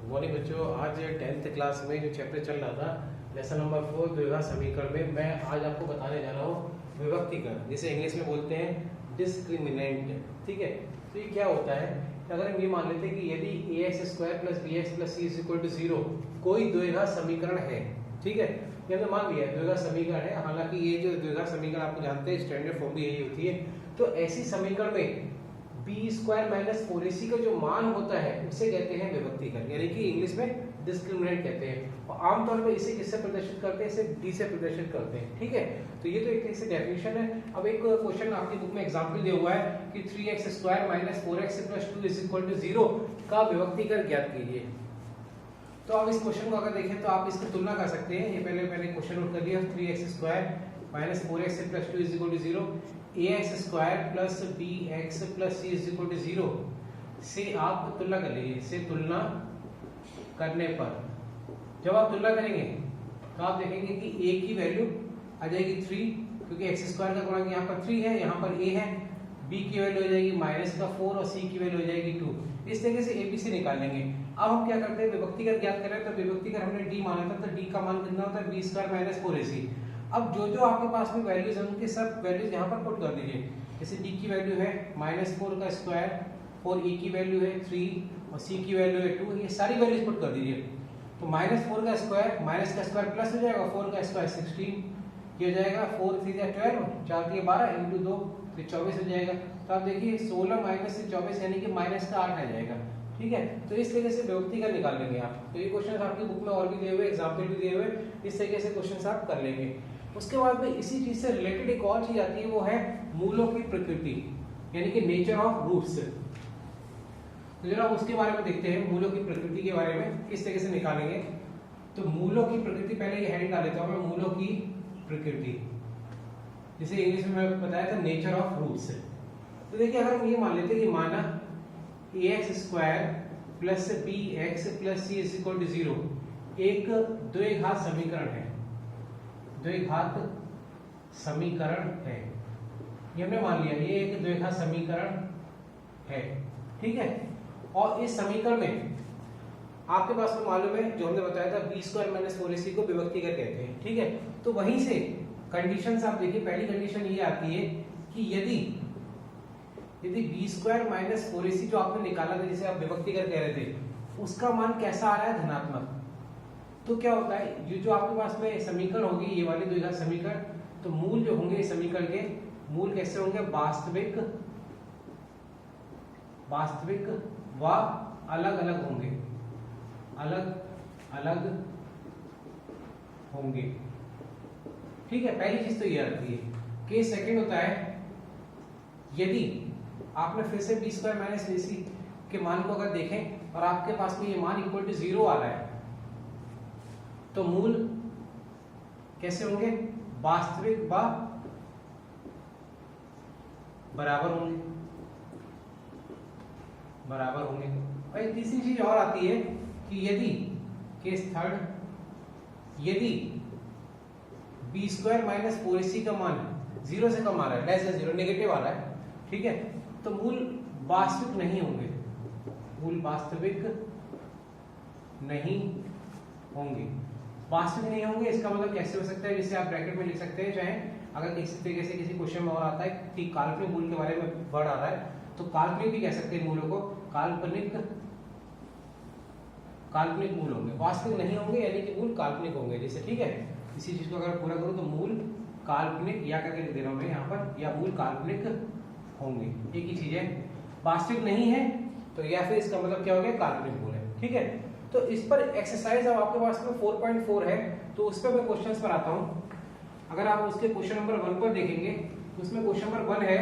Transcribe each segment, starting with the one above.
Morning बच्चों, आज 10th class में जो चैप्टर चल रहा था लेसन नंबर 4 द्विघात समीकरण में मैं आज आपको बताने जा रहा हूँ विभक्तीकरण, जिसे इंग्लिश में बोलते हैं डिस्क्रिमिनेंट। ठीक है, तो ये क्या होता है कि अगर हम ये मान लेते हैं कि यदि ax² + bx + c = 0 कोई द्विघात समीकरण है, ठीक है, ये हमने मान लिया द्विघात समीकरण है। हालांकि ये जो द्विघात समीकरण आपको जानते हैं स्टैंडर्ड फॉर्म भी यही होती है। तो ऐसी समीकरण में b² - 4ac का जो मान होता है उसे कहते हैं विभक्तीकरण, यानी कि इंग्लिश में डिस्क्रिमिनेंट कहते हैं। और आमतौर पर इसे किससे प्रदर्शित करते हैं? इसे d से प्रदर्शित करते हैं। ठीक है, तो ये तो एक तरह से डेफिनेशन है। अब एक क्वेश्चन आपकी बुक में एग्जांपल दिया हुआ है कि 3x² - 4x + 2 = 0 का विभक्तीकरण ज्ञात कीजिए। तो अब इस क्वेश्चन को अगर देखें तो आप इसकी तुलना कर सकते हैं। ये पहले क्वेश्चन नोट कर लिया, 3x² - 4x + 2 = 0, ax² + bx + c = 0 से आप तुलना कर लीजिए। से तुलना करने पर जब आप तुलना करेंगे तो आप देखेंगे कि a की वैल्यू आ जाएगी 3, क्योंकि x² का गुणक यहाँ पर 3 है, यहाँ पर a है। b की वैल्यू हो जाएगी -4 और c की वैल्यू हो जाएगी 2। इस तरीके से a b c निकाल लेंगे। अब हम क्या करते हैं, विभक्तीकरण ज्ञात कर रहे हैं, तो विभक्तीकरण हमने d माना था, तो d का मान कितना होता है? b² - 4ac। अब जो आपके पास में वैल्यूज हैं उनके सब वैल्यूज यहाँ पर पुट कर दीजिए। जैसे d की वैल्यू है -4 का स्क्वायर और a की वैल्यू है 3 और c की वैल्यू है 2, ये सारी वैल्यूज पुट कर दीजिए। तो -4 का स्क्वायर, माइनस का स्क्वायर प्लस हो जाएगा, 4 का स्क्वायर 16, ये हो जाएगा 4 3 12, 4 3 12 × 2 तो 24 हो जाएगा। तो आप देखिए 16 - 24 यानी कि -8 आ जाएगा। ठीक है, तो इस तरीके से विभक्तीकरण निकाल लेंगे आप। तो ये क्वेश्चन आपकी बुक में और भी दिए हुए, एग्जाम्पल भी दिए हुए, इस तरीके से क्वेश्चन आप कर लेंगे। उसके बाद में इसी चीज से रिलेटेड एक और चीज आती है, वो है मूलों की प्रकृति, यानी कि नेचर ऑफ रूट्स। तो जरा उसके बारे में देखते हैं, मूलों की प्रकृति के बारे में किस तरीके से निकालेंगे। तो मूलों की प्रकृति, पहले ये हेडिंग डाल देता हूं मैं, मूलों की प्रकृति, जिसे इंग्लिश में मैं बताया था नेचर ऑफ रूट्स। तो देखिए, अगर हम ये मान लेते हैं कि माना ax² + bx + c = 0 एक द्विघात समीकरण है, द्विघात समीकरण है, ये हमने मान लिया, ये एक द्विघात समीकरण है। ठीक है, और इस समीकरण में आपके पास में मालूम है, जो हमने बताया था b² - 4ac को विभक्तीकरण कहते हैं। ठीक है, तो वहीं से कंडीशंस आप देखिए, पहली कंडीशन ये आती है कि यदि b² - 4ac जो आपने निकाला था, जिसे आप विभक्तीकरण कह रहे थे, उसका मान कैसा आ रहा है? धनात्मक। तो क्या होता है, ये जो आपके पास में समीकरण होगी, ये वाली द्विघात समीकरण, तो मूल जो होंगे इस समीकरण के, मूल कैसे होंगे? वास्तविक व अलग अलग होंगे, अलग अलग होंगे। ठीक है, पहली चीज तो ये आती है। केस सेकंड होता है, यदि आपने फिर से b² - ac के मान को अगर देखें और आपके पास में ये मान = 0 आ रहा है, तो मूल कैसे होंगे? वास्तविक व बराबर होंगे, बराबर होंगे। और एक तीसरी चीज और आती है कि यदि, केस थर्ड, यदि b² - 4ac का मान 0 से कम आ रहा है, <0 नेगेटिव आ रहा है, ठीक है, तो मूल वास्तविक नहीं होंगे, मूल वास्तविक नहीं होंगे। वास्तविक नहीं होंगे इसका मतलब कैसे हो सकता है? जिसे आप ब्रैकेट में लिख सकते हैं, चाहे अगर किसी तरीके से किसी क्वेश्चन में और आता है कि काल्पनिक मूल के बारे में वर्ड आ रहा है, तो काल्पनिक भी कह सकते हैं मूलों को, काल्पनिक मूल होंगे, वास्तविक नहीं होंगे, यानी कि मूल काल्पनिक होंगे। जैसे, ठीक है, इसी चीज को अगर पूरा करूं तो मूल काल्पनिक, या करके लिख दे रहा हूं मैं यहाँ पर, या मूल काल्पनिक होंगे, एक ही चीज है। वास्तविक नहीं है तो या फिर इसका मतलब क्या हो गया? काल्पनिक मूल है। ठीक है, तो इस पर एक्सरसाइज अब आपके पास में 4.4 है, तो उस पर मैं क्वेश्चंस पर आता हूं। अगर आप उसके क्वेश्चन नंबर 1 पर देखेंगे तो उसमें क्वेश्चन नंबर 1 है,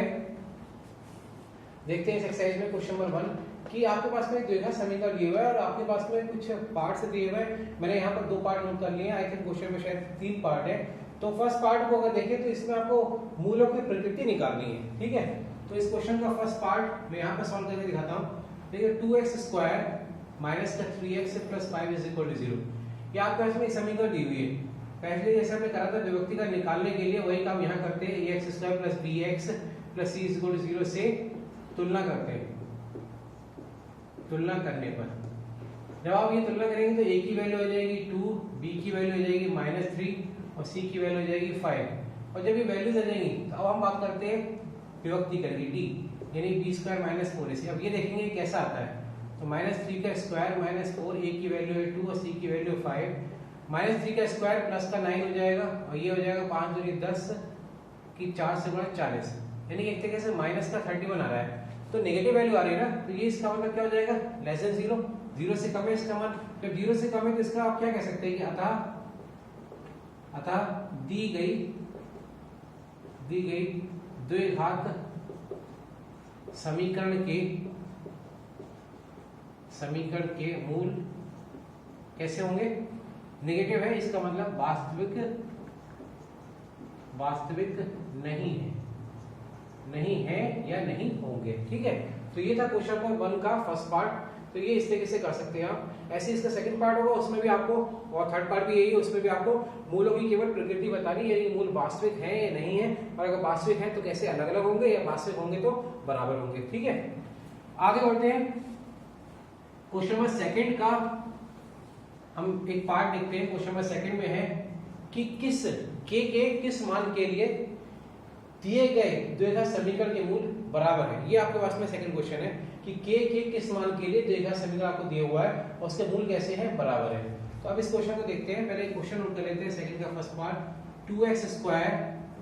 देखते हैं इस एक्सरसाइज में क्वेश्चन नंबर 1 कि आपके पास में द्विघात समीकरण दिए हुआ है और आपके पास में कुछ पार्ट्स दिए हुए हैं। मैंने यहाँ पर 2 पार्ट नोट कर लिए हैं, आई थिंक क्वेश्चन में शायद 3 पार्ट है। तो फर्स्ट पार्ट को अगर देखें तो इसमें आपको मूलों की प्रकृति निकालनी है। ठीक है, तो इस क्वेश्चन का फर्स्ट पार्ट मैं यहाँ पर सॉल्व करके दिखाता हूँ। देखिए, 2x² - 3x + 5 = 0, ये आपके पास में एक समीकरण दी हुई है। पहले जैसे हमने कहा था विभक्तीकरण निकालने के लिए वही काम यहाँ करते हैं, ax² + bx + c = 0 से तुलना करते हैं। तुलना करने पर जब आप ये तुलना करेंगे तो a की वैल्यू हो जाएगी 2, b की वैल्यू हो जाएगी -3 और c की वैल्यू हो जाएगी 5। और जब ये वैल्यूज आ जाएंगी तो अब हम बात करते हैं विभक्ति करके d, यानी b² - 4ac। अब ये देखेंगे कैसा आता है, तो -3 का स्क्वायर -4, a की वैल्यू है 2 और c की वैल्यू 5, -3 का स्क्वायर प्लस का 9 हो जाएगा और ये हो जाएगा 5 दूनी 10 की 4 से गुणा 40, यानी एक तरीके से माइनस का 31 आ रहा है। तो नेगेटिव वैल्यू आ रही है ना, तो ये इसका मतलब क्या हो जाएगा, लेस देन 0, 0 से कम है इसका मान। जब 0 से कम है तो इसका आप क्या कह सकते हैं कि अतः दी गई द्विघात समीकरण के मूल कैसे होंगे, नेगेटिव है, इसका मतलब वास्तविक नहीं है या नहीं होंगे। ठीक है, तो ये था क्वेश्चन नंबर 1 का फर्स्ट पार्ट। तो ये इस तरीके से कर सकते हैं आप। ऐसे इसका सेकंड पार्ट होगा, उसमें भी आपको, और थर्ड पार्ट भी यही है, उसमें भी आपको मूलों की केवल प्रकृति बतानी है, ये मूल वास्तविक है या नहीं है, और अगर वास्तविक है तो कैसे अलग अलग होंगे, या वास्तविक होंगे तो बराबर होंगे। ठीक है, आगे बढ़ते हैं। क्वेश्चन नंबर सेकंड का हम एक पार्ट देखते हैं। क्वेश्चन नंबर सेकंड में है कि के किस मान के लिए दिए गए द्विघात समीकरण के मूल बराबर है। ये आपके पास में सेकंड क्वेश्चन है कि के किस मान के लिए द्विघात समीकरण आपको दिया हुआ है और उसके मूल कैसे हैं, बराबर है। तो अब इस क्वेश्चन को देखते हैं। पहले क्वेश्चन नोट कर लेते हैं सेकंड का फर्स्ट पार्ट, 2x²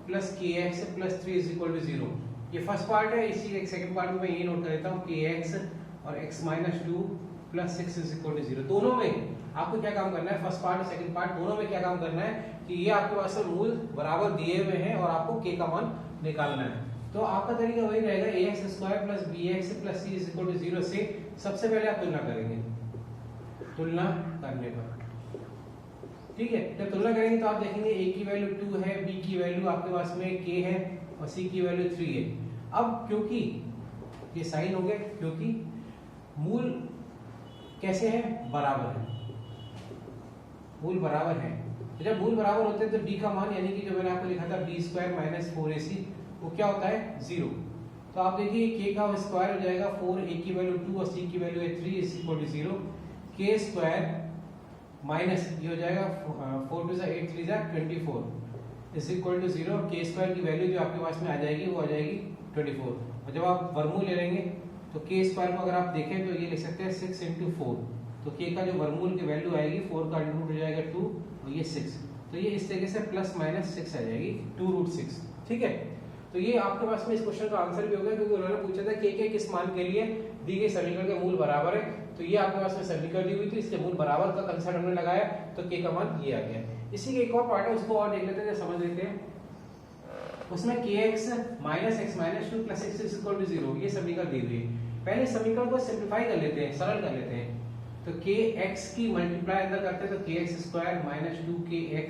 + kx + 3 = 0। ये फर्स्ट पार्ट है, इसी सेकंड पार्ट में मैं ये नोट कर लेता हूं, kx और x - 2 + 6 = 0। दोनों में आपको क्या काम करना है, फर्स्ट पार्ट और सेकंड पार्ट दोनों में क्या काम करना है कि ये आपके पास में मूल बराबर दिए हुए हैं और आपको k का मान निकालना है। तो आपका तरीका वही रहेगा, ax² + bx + c = 0 से सबसे पहले आप तुलना करेंगे, तुलना करने पर। ठीक है, जब तुलना करेंगे तो आप देखेंगे a की वैल्यू 2 है, b की वैल्यू आपके पास में k है और c की वैल्यू 3 है। अब क्योंकि ये साइन हो गया, क्योंकि मूल कैसे है, बराबर है, मूल बराबर है। तो जब मूल बराबर होते हैं तो d का मान, यानी कि जो मैंने आपको लिखा था b² - 4ac, वो क्या होता है, 0। तो आप देखिए k का स्क्वायर हो जाएगा 4, a की वैल्यू 2 और c की वैल्यू है 3 = 0। k² माइनस ये हो जाएगा 4 2 8 3 24 = 0। k² की वैल्यू जो आपके पास में आ जाएगी वो आ जाएगी 24। और जब आप वर्गमूल ले लेंगे तो k² को अगर आप देखें तो ये लिख सकते हैं 6 × 4। तो k का जो वर्गमूल की वैल्यू आएगी 4 का रूट हो जाएगा 2 और ये 6, तो ये इस तरीके से ±6 आ जाएगी 2√6। ठीक है, तो ये आपके पास में इस क्वेश्चन का आंसर भी होगा, क्योंकि उन्होंने पूछा था के किस मान के लिए दी गई समीकरण के मूल बराबर है। तो ये आपके पास में समीकरण दी हुई थी, इसके मूल बराबर का कंसेप्ट हमने लगाया, तो के का मान ये आ गया। इसी के एक और पार्ट है, उसको और देख लेते हैं, समझ लेते हैं। उसमें kx - x - 2 + x = 0 ये समीकरण दी हुई है। पहले समीकरण को सिंपलीफाई कर लेते हैं, सरल कर लेते हैं। तो kx की मल्टीप्लाई अंदर करते हैं तो kx² - 2kx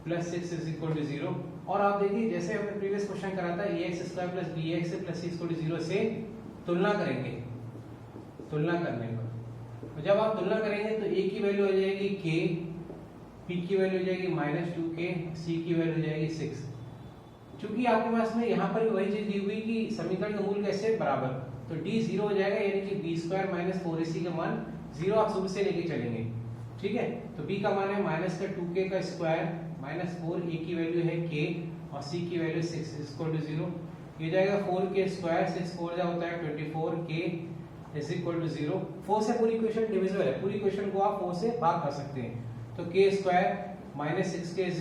+ 6 = 0। और आप देखिए जैसे हमने प्रीवियस क्वेश्चन करा था, ax² + bx + c = 0 से तुलना करेंगे, तुलना करने पर। तो जब आप तुलना करेंगे तो a की वैल्यू हो जाएगी k, b की वैल्यू हो जाएगी -2k, c की वैल्यू हो जाएगी 6। चूंकि आपके पास में यहाँ पर वही चीज दी हुई कि समीकरण का मूल कैसे बराबर, तो d 0 हो जाएगा, यानी कि b² - 4ac का मान 0 आप शुरू से लेके चलेंगे। ठीक है, तो b का मान है -2k का स्क्वायर -4, a की वैल्यू है k और c की वैल्यू 6 = 0। ये जाएगा 4k स्क्वायर, 6 4 जा होता है 24k = 0। 4 से पूरी इक्वेशन डिविजिबल है, पूरी इक्वेशन को आप 4 से भाग कर सकते हैं। तो k² - 6k =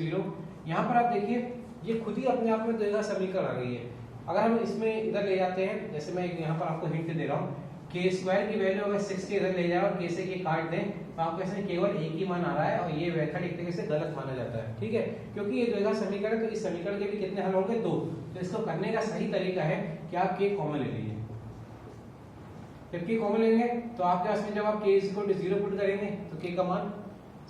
0। यहाँ पर आप देखिए ये खुद ही अपने आप में द्विघात समीकरण आ गई है। अगर हम इसमें इधर ले जाते हैं, जैसे मैं यहाँ पर आपको हिंट दे रहा हूँ, k² की वैल्यू अगर 6 के इधर ले जाए और k से k काट दें तो आपको ऐसे केवल एक ही मान आ रहा है, और ये मेथड एक तरीके से गलत माना जाता है। ठीक है, क्योंकि ये द्विघात समीकरण, तो इस समीकरण के भी कितने हल होंगे, 2। तो इसको करने का सही तरीका है कि आप k कॉमन ले लीजिए। जब k कॉमन लेंगे तो आपके पास में जब आप k = 0 पुट करेंगे तो k का मान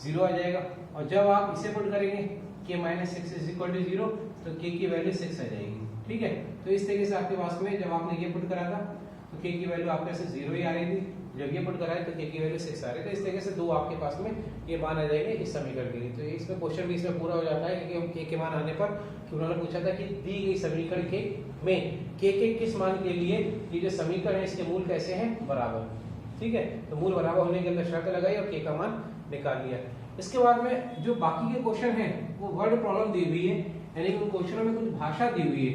0 आ जाएगा, और जब आप इसे पुट करेंगे k - 6 = 0 तो k की वैल्यू 6 आ जाएगी। ठीक है, तो इस तरीके से आपके पास में जब आपने ये पुट करा था तो k की वैल्यू आपके पास 0 ही आ रही थी, जब ये पुट कराए तो k की वैल्यू 6 आ रही है। तो इस तरीके से 2 आपके पास में ये मान आ जाएंगे इस समीकरण के लिए। तो इसमें क्वेश्चन भी इसमें पूरा हो जाता है, क्योंकि हम k के मान आने पर, कि उन्होंने पूछा था कि दी गई समीकरण के में k के किस मान के लिए ये जो समीकरण है इसके मूल कैसे हैं, बराबर। ठीक ठीक है, तो मूल बराबर होने के अंदर शर्त लगाई और के का मान निकाल लिया। इसके बाद में जो बाकी के क्वेश्चन हैं वो वर्ड प्रॉब्लम दी हुई है, यानी कि उन क्वेश्चनों में कुछ भाषा दी हुई है,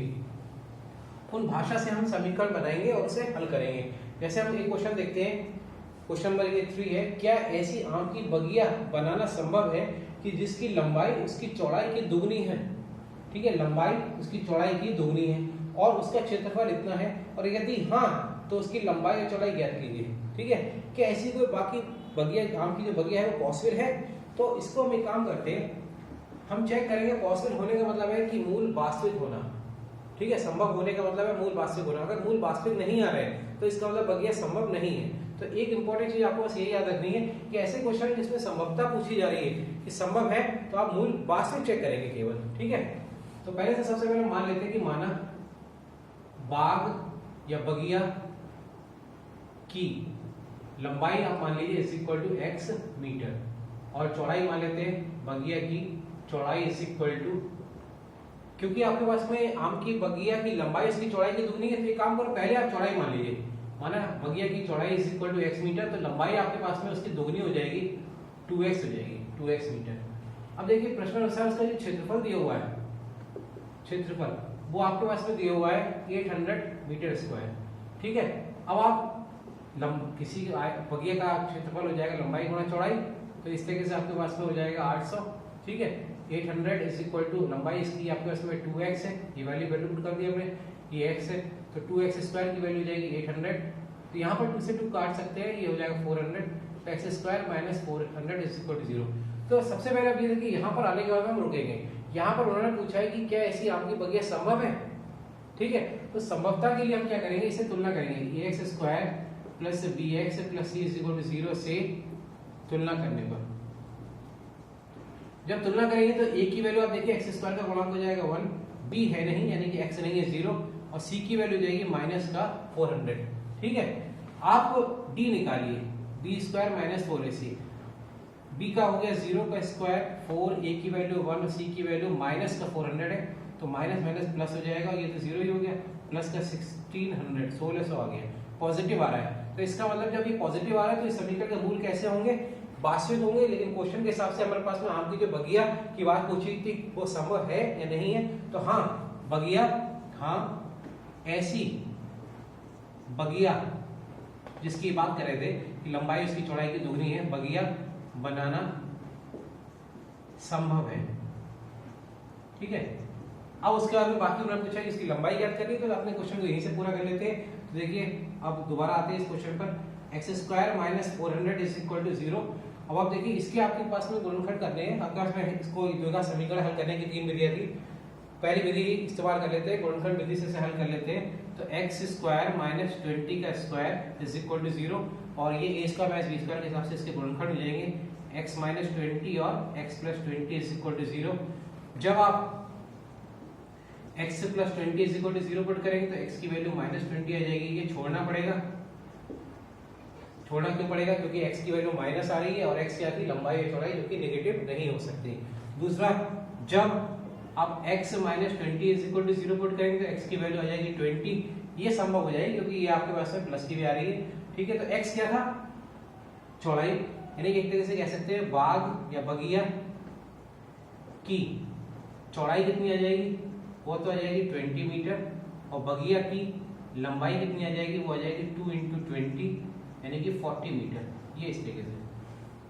उन भाषा से हम समीकरण बनाएंगे और उसे हल करेंगे। जैसे हम एक क्वेश्चन देखते हैं, क्वेश्चन नंबर ये 3 है, क्या ऐसी आम की बगिया बनाना संभव है कि जिसकी लंबाई उसकी चौड़ाई की दुगनी है। ठीक है, लंबाई उसकी चौड़ाई की दुगनी है और उसका क्षेत्रफल इतना है, और यदि हाँ तो उसकी लंबाई और चौड़ाई ज्ञात कीजिए। ठीक है, क्या ऐसी कोई बाकी बगिया, आम की जो बगिया है वो पॉसिबल है। तो इसको हम एक काम करते हैं, हम चेक करेंगे पॉसिबल होने का मतलब है कि मूल वास्तविक होना। ठीक है, संभव होने का मतलब है मूल वास्तविक होना। अगर मूल वास्तविक नहीं आ रहे हैं तो इसका मतलब बगिया संभव नहीं है। तो एक इंपॉर्टेंट चीज आपको बस ये याद रखनी है कि ऐसे क्वेश्चन जिसमें संभवता पूछी जा रही है कि संभव है, तो आप मूल वास्तविक चेक करेंगे केवल। ठीक है, तो पहले से सबसे पहले मान लेते हैं कि माना बाग या बगिया की लंबाई आप मान लीजिए is equal to x metre, और चौड़ाई मान लेते हैं बगिया की चौड़ाई इज इक्वल टू, क्योंकि आपके पास में आम की बगिया की लंबाई इसकी चौड़ाई की दुगनी है, तो एक काम करो पहले आप चौड़ाई मान लीजिए, माना बगिया की चौड़ाई is equal to x metre, तो लंबाई आपके पास में उसकी दुगनी हो जाएगी 2x हो जाएगी, 2x मीटर। अब देखिए प्रश्न अनुसार उसका जो क्षेत्रफल दिया हुआ है, क्षेत्रफल वो आपके पास में दिया हुआ है 800 मीटर स्क्वायर। ठीक है, अब आप किसी बगिया का क्षेत्रफल हो जाएगा लंबाई गुणा चौड़ाई, तो इस तरीके से आपके पास में हो जाएगा 800। ठीक है, 800 इज इक्वल टू लंबाई इसकी आपके पास में 2x है, ये वैल्यू पुट कर दिया हमने, ये x है, तो 2x स्क्वायर की वैल्यू हो जाएगी 800, तो यहाँ पर 2 से 2 काट सकते हैं, ये हो जाएगा 400, तो x square minus 400 is equal to 0। तो सबसे पहले आप ये देखिए, यहाँ पर आने के बाद हम रुकेंगे। यहाँ पर उन्होंने पूछा है कि क्या ऐसी आपकी बगिया संभव है। ठीक है, तो संभवता के लिए हम क्या करेंगे, इसे तुलना करेंगे, ax square plus bx plus c is equal to 0 से तुलना करने पर, जब तुलना करेंगे तो a की वैल्यू आप देखिए x स्क्वायर का गुणांक हो जाएगा 1, b है नहीं यानी कि x नहीं है 0, और c की वैल्यू जाएगी माइनस का 400। ठीक है, आप d निकालिए, b square minus 4ac, b का हो गया 0 का स्क्वायर 4, a की वैल्यू 1 और c की वैल्यू माइनस का 400 है, तो माइनस माइनस प्लस हो जाएगा, ये तो 0 ही हो गया, प्लस का 1600 आ गया, पॉजिटिव आ रहा है। तो इसका मतलब जब ये पॉजिटिव आ रहा है तो इस समीकरण के मूल कैसे होंगे, वास्तविक होंगे। लेकिन क्वेश्चन के हिसाब से हमारे पास में आम की जो बगिया की बात पूछी थी वो संभव है या नहीं है, तो हाँ बगिया, हाँ ऐसी बगिया जिसकी बात कर रहे थे कि लंबाई उसकी चौड़ाई की दुगनी है, बगिया बनाना संभव है। ठीक है, अब उसके बाद में बाकी उन्होंने पूछा कि इसकी लंबाई ज्ञात करनी, तो अपने क्वेश्चन को यहीं से पूरा कर लेते हैं। तो देखिए अब दोबारा आते हैं इस क्वेश्चन पर, x square minus 400 is equal to 0। अब आप देखिए इसके आपके पास में गुणनखंड करने हैं, आपके पास में इसको द्विघात समीकरण हल करने की 3 विधियां थी। पहली विधि इस्तेमाल कर लेते हैं, गुणनखंड विधि से हल कर लेते हैं। तो x स्क्वायर माइनस 20 का स्क्वायर इज इक्वल टू 0, और ये a square minus b square के हिसाब से इसके गुणनखंड मिलेंगे, x माइनस 20 और x plus 20 is equal to 0। जब आप x plus 20 is equal to 0 put करेंगे तो x की वैल्यू माइनस 20 आ जाएगी, ये छोड़ना पड़ेगा। छोड़ना क्यों पड़ेगा, क्योंकि x की वैल्यू माइनस आ रही है और x की आती लंबाई या चौड़ाई जो कि नेगेटिव नहीं हो सकती। दूसरा, जब आप x minus 20 is equal to 0 put करेंगे तो x की वैल्यू आ जाएगी 20, ये संभव हो जाएगी क्योंकि ये आपके पास में प्लस की भी आ रही है। ठीक है, तो x क्या था, चौड़ाई, यानी कि एक तरीके से कह सकते हैं बाग या बगिया की चौड़ाई कितनी आ जाएगी, वो तो आ जाएगी 20 मीटर, और बगिया की लंबाई कितनी आ जाएगी, वो आ जाएगी 2 × 20 यानी कि 40 मीटर, ये इस तरीके से।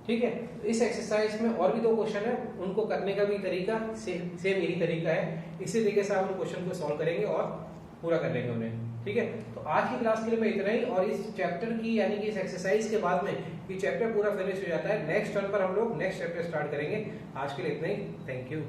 ठीक है, तो इस एक्सरसाइज में और भी 2 क्वेश्चन है, उनको करने का भी तरीका सेम यही तरीका है। इसी तरीके से आप उन क्वेश्चन को सॉल्व करेंगे और पूरा कर लेंगे उन्हें। ठीक है, तो आज की क्लास के लिए मैं इतना ही, और इस चैप्टर की यानी कि इस एक्सरसाइज के बाद में ये चैप्टर पूरा फिनिश हो जाता है। नेक्स्ट टर्न पर हम लोग नेक्स्ट चैप्टर स्टार्ट करेंगे। आज के लिए इतना ही, थैंक यू।